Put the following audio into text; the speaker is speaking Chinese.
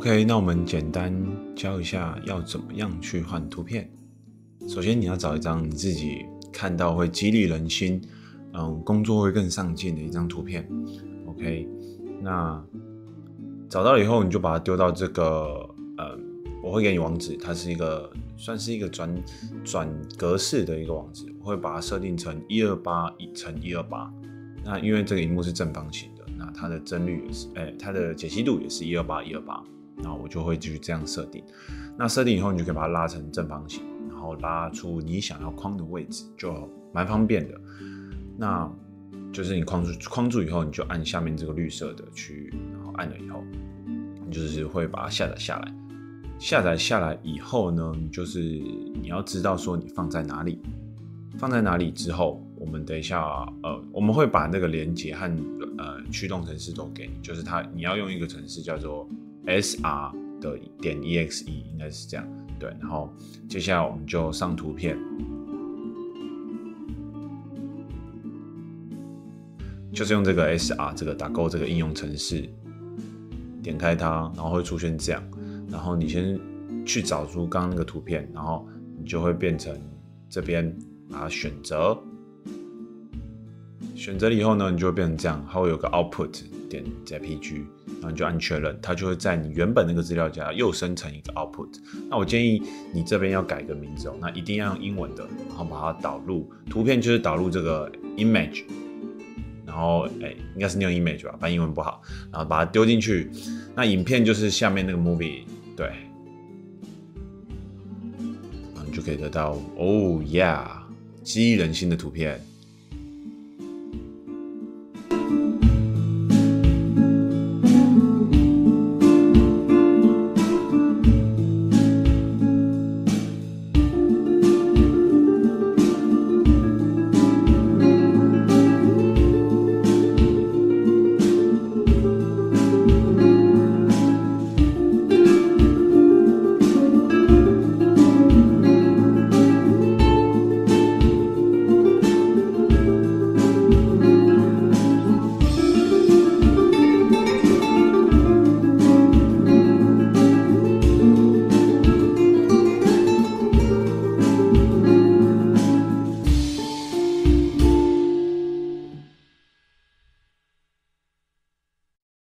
OK， 那我们简单教一下要怎么样去换图片。首先，你要找一张你自己看到会激励人心，工作会更上进的一张图片。OK， 那找到了以后，你就把它丢到这个我会给你网址，它是算是一个转格式的一个网址，我会把它设定成128×128。那因为这个萤幕是正方形的，那它的帧率也是，它的解析度也是128×128，那我就会继续这样设定。那设定以后，你就可以把它拉成正方形，然后拉出你想要框的位置，就蛮方便的。那就是你框住以后，你就按下面这个绿色的区域，然后按了以后，你就是会把它下载下来。下载下来以后呢，你要知道说你放在哪里。放在哪里之后，我们等一下我们会把那个连结和驱动程式都给你，就是你要用一个程式叫做 SR.exe， 应该是这样，对。然后接下来我们就上图片，就是用这个 SR 这个打勾这个应用程式，点开它，然后会出现这样。然后你先去找出刚刚那个图片，然后你就会变成这边把它选择了以后呢，你就会变成这样，它会有个 output.jpg， 然后你就按确认，它就会在你原本那个资料夹又生成一个 output。那我建议你这边要改个名字哦，那一定要用英文的，然后把它导入图片，就是导入这个 image， 然后应该是念 image 吧，反正英文不好，然后把它丢进去。那影片就是下面那个 movie， 对，然后你就可以得到激励人心的图片。